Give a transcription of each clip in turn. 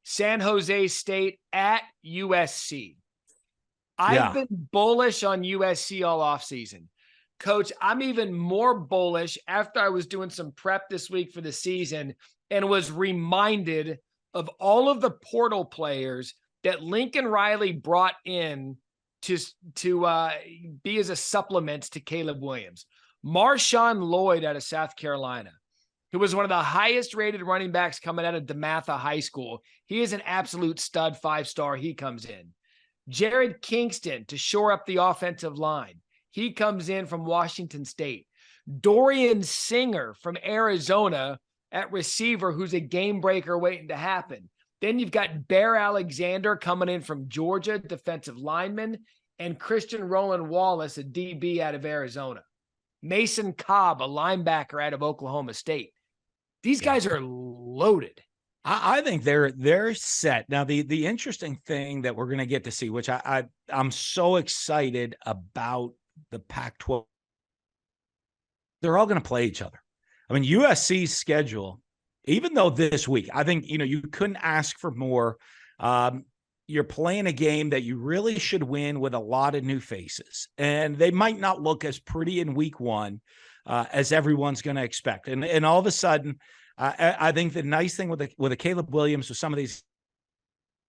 San Jose State at USC. I've Yeah. been bullish on USC all offseason. Coach, I'm even more bullish after I was doing some prep this week for the season and was reminded of all of the portal players that Lincoln Riley brought in to be as a supplement to Caleb Williams. Marshawn Lloyd out of South Carolina, who was one of the highest rated running backs coming out of DeMatha High School. He is an absolute stud 5-star. He comes in. Jared Kingston to shore up the offensive line. He comes in from Washington State. Dorian Singer from Arizona at receiver, who's a game breaker waiting to happen. Then you've got Bear Alexander coming in from Georgia, defensive lineman, and Christian Roland Wallace, a DB out of Arizona. Mason Cobb, a linebacker out of Oklahoma State. These guys are loaded. I think they're set. Now, the interesting thing that we're going to get to see, which I'm so excited about the Pac-12, they're all going to play each other. I mean, USC's schedule, even though this week, I think, you couldn't ask for more. You're playing a game that you really should win with a lot of new faces, and they might not look as pretty in week one as everyone's going to expect. And all of a sudden, I think the nice thing with a Caleb Williams, with some of these,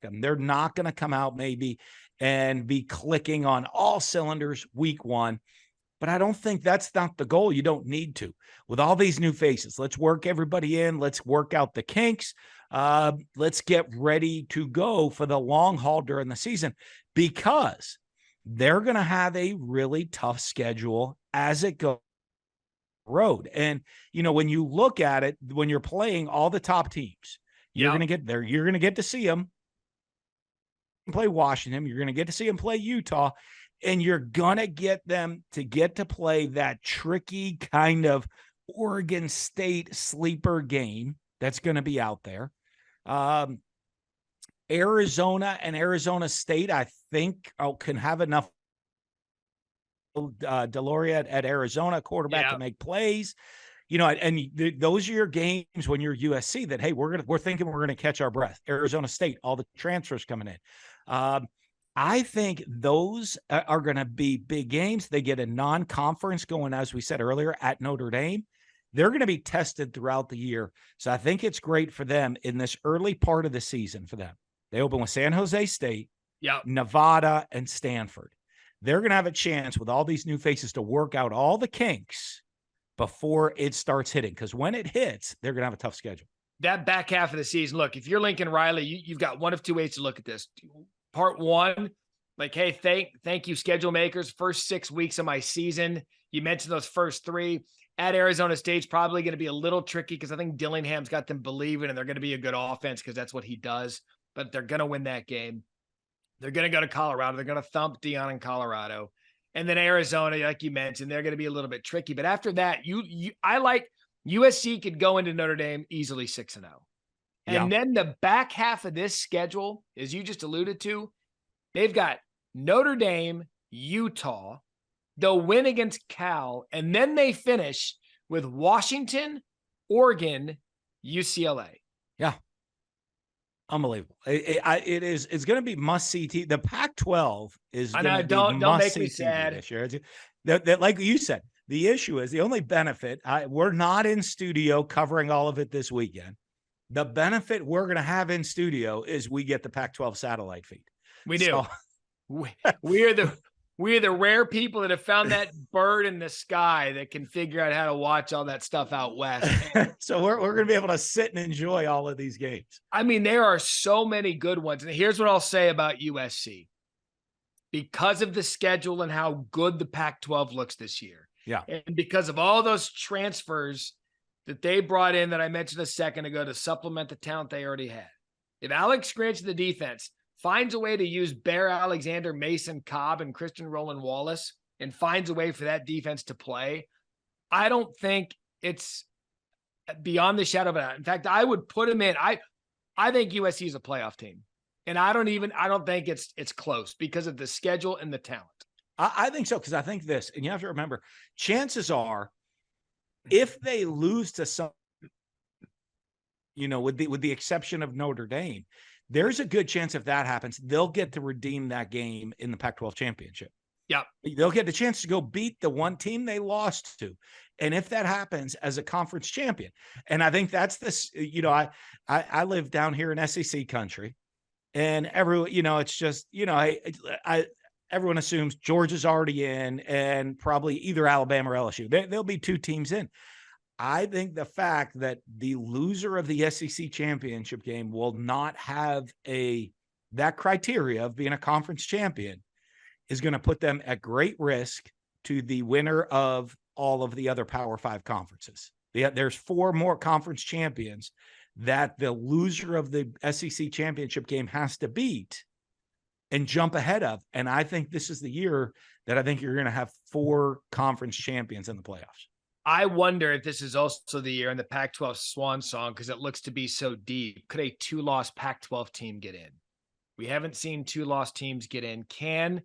they're not going to come out maybe and be clicking on all cylinders week one. But I don't think that's not the goal. You don't need to. With all these new faces, let's work everybody in. Let's work out the kinks. Let's get ready to go for the long haul during the season, because they're going to have a really tough schedule as it goes road. And, when you look at it, when you're playing all the top teams, you're going to get there. You're going to get to see them play Washington. You're going to get to see them play Utah. And you're going to get them to get to play that tricky kind of Oregon State sleeper game that's going to be out there. Arizona and Arizona State, I think, can have enough Deloria at Arizona quarterback to make plays. Those are your games when you're USC that, hey, we're thinking we're going to catch our breath. Arizona State, all the transfers coming in. I think those are going to be big games. They get a non-conference going, as we said earlier, at Notre Dame. They're going to be tested throughout the year. So I think it's great for them in this early part of the season for them. They open with San Jose State, Nevada, and Stanford. They're going to have a chance with all these new faces to work out all the kinks before it starts hitting. Because when it hits, they're going to have a tough schedule. That back half of the season, look, if you're Lincoln Riley, you've got one of two ways to look at this. Part one, like, hey, thank you, schedule makers. First 6 weeks of my season. You mentioned those first 3 at Arizona State's probably going to be a little tricky because I think Dillingham's got them believing, and they're going to be a good offense because that's what he does. But they're going to win that game. They're going to go to Colorado. They're going to thump Deion in Colorado. And then Arizona, like you mentioned, they're going to be a little bit tricky. But after that, I like USC could go into Notre Dame easily 6-0. And then the back half of this schedule, as you just alluded to, they've got Notre Dame, Utah, they'll win against Cal, and then they finish with Washington, Oregon, UCLA. Yeah. Unbelievable. It's going to be must-see. The Pac-12 is going to be don't make me sad this year. Like you said, the issue is the only benefit. We're not in studio covering all of it this weekend. The benefit we're going to have in studio is we get the Pac-12 satellite feed. We do. So, we're the rare people that have found that bird in the sky that can figure out how to watch all that stuff out west. So we're going to be able to sit and enjoy all of these games. I mean, there are so many good ones. And here's what I'll say about USC. Because of the schedule and how good the Pac-12 looks this year. Yeah. And because of all those transfers that they brought in that I mentioned a second ago to supplement the talent they already had. If Alex Grinch, the defense, finds a way to use Bear Alexander, Mason Cobb, and Christian Roland Wallace, and finds a way for that defense to play, I don't think it's beyond the shadow of a doubt. In fact, I would put him in. I think USC is a playoff team. And I don't think it's close because of the schedule and the talent. I think so, because I think this, and you have to remember, chances are, if they lose to some, with the exception of Notre Dame, there's a good chance if that happens, they'll get to redeem that game in the Pac-12 championship. Yep. They'll get the chance to go beat the one team they lost to. And if that happens as a conference champion, and I think that's this, I live down here in SEC country, and everyone, it's just, everyone assumes Georgia's already in and probably either Alabama or LSU. There'll be two teams in. I think the fact that the loser of the SEC championship game will not have that criteria of being a conference champion is going to put them at great risk to the winner of all of the other Power 5 conferences. There's 4 more conference champions that the loser of the SEC championship game has to beat and jump ahead of. And I think this is the year that I think you're going to have 4 conference champions in the playoffs. I wonder if this is also the year in the Pac-12 swan song, because it looks to be so deep. Could a 2-loss Pac-12 team get in? We haven't seen 2-loss teams get in. Can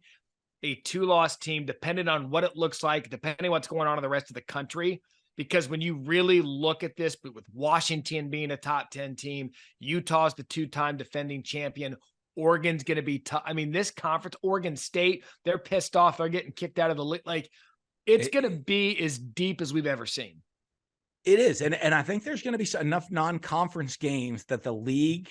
a 2-loss team, depending on what it looks like, depending on what's going on in the rest of the country, because when you really look at this, but with Washington being a top 10 team, Utah's the 2-time defending champion, Oregon's going to be tough. I mean, this conference, Oregon State, they're pissed off. They're getting kicked out of the league. Like, it's going to be as deep as we've ever seen. It is. And I think there's going to be enough non-conference games that the league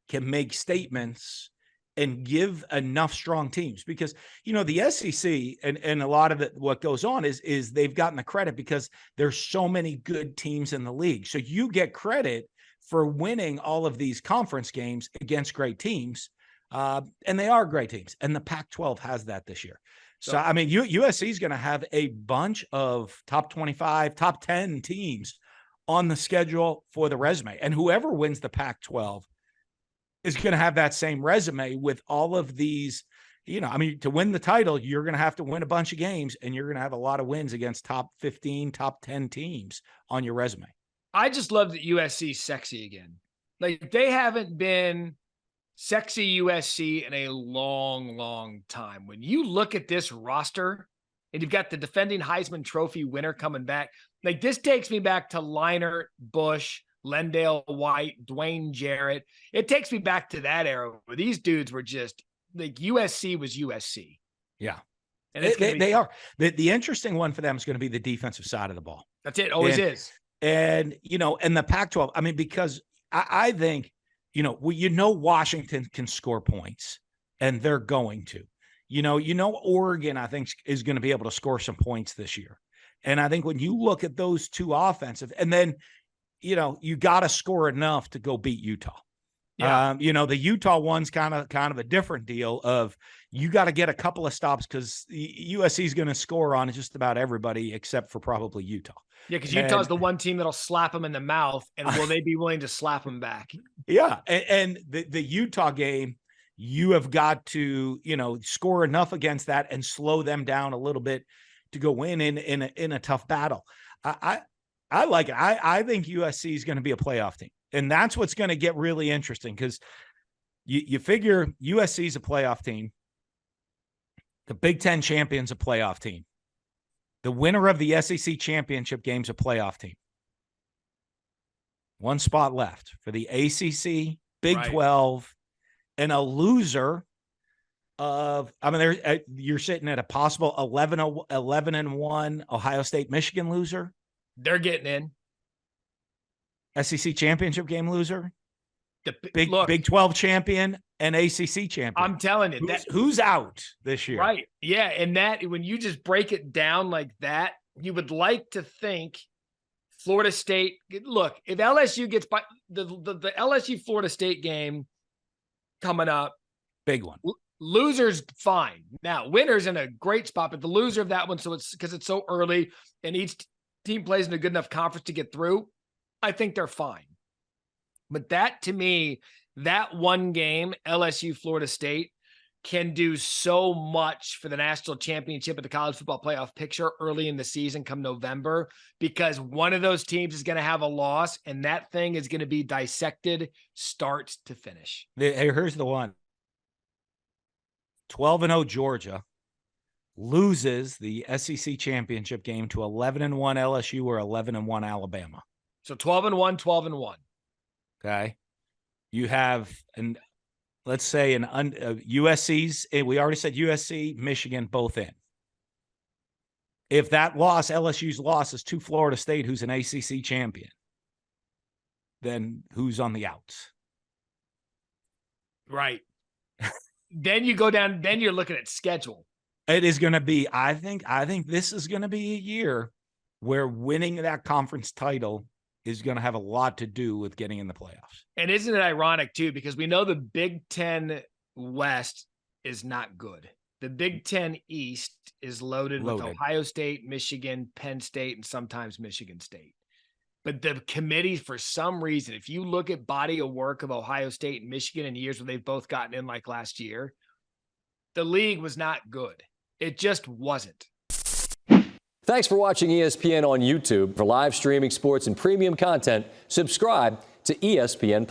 can make statements and give enough strong teams, because, the SEC and a lot of it, what goes on is they've gotten the credit because there's so many good teams in the league. So you get credit for winning all of these conference games against great teams. And they are great teams. And the Pac-12 has that this year. So, I mean, USC is going to have a bunch of top 25, top 10 teams on the schedule for the resume. And whoever wins the Pac-12 is going to have that same resume with all of these, to win the title, you're going to have to win a bunch of games, and you're going to have a lot of wins against top 15, top 10 teams on your resume. I just love that USC's sexy again. Like, they haven't been sexy USC in a long, long time. When you look at this roster and you've got the defending Heisman Trophy winner coming back, like, this takes me back to Leinart, Bush, Lendale White, Dwayne Jarrett. It takes me back to that era where these dudes were just like, USC was USC. Yeah. And they are. The interesting one for them is going to be the defensive side of the ball. That's it. Always is. And, and the Pac-12, I mean, because I think, Washington can score points, and they're going to. Oregon, I think, is going to be able to score some points this year. And I think when you look at those two offensive, and then, you got to score enough to go beat Utah. Yeah. The Utah one's kind of a different deal of you got to get a couple of stops because USC is going to score on just about everybody except for probably Utah. Yeah, because Utah's the one team that'll slap them in the mouth, and will they be willing to slap them back? Yeah, and the Utah game, you have got to, score enough against that and slow them down a little bit to go in a tough battle. I like it. I think USC is going to be a playoff team. And that's what's going to get really interesting, because you figure USC is a playoff team. The Big Ten champion's a playoff team. The winner of the SEC championship game's a playoff team. One spot left for the ACC, Big 12, and a loser of, you're sitting at a possible 11-1 Ohio State, Michigan loser. They're getting in. SEC championship game loser, Big 12 champion, and ACC champion. I'm telling you, who's out this year, right? Yeah, and that when you just break it down like that, you would like to think Florida State. Look, if LSU gets by the LSU Florida State game coming up, big one. Losers fine. Now, winners in a great spot, but the loser of that one, so it's because it's so early and each team plays in a good enough conference to get through, I think they're fine. But that, to me, that one game, LSU Florida State, can do so much for the national championship of the college football playoff picture early in the season come November, because one of those teams is going to have a loss, and that thing is going to be dissected start to finish. Here's the one. 12-0 Georgia loses the SEC championship game to 11-1 LSU or 11-1 Alabama. So 12-1, 12-1. Okay. You have let's say USC's, we already said USC, Michigan, both in. If that loss, LSU's loss, is to Florida State, who's an ACC champion, then who's on the outs? Right. Then you go down, then you're looking at schedule. It is going to be, I think this is going to be a year where winning that conference title is going to have a lot to do with getting in the playoffs. And isn't it ironic too? Because we know the Big Ten West is not good. The Big Ten East is loaded with Ohio State, Michigan, Penn State, and sometimes Michigan State. But the committee, for some reason, if you look at body of work of Ohio State and Michigan in years where they've both gotten in like last year, the league was not good. It just wasn't. Thanks for watching ESPN on YouTube. For live streaming sports and premium content, subscribe to ESPN+.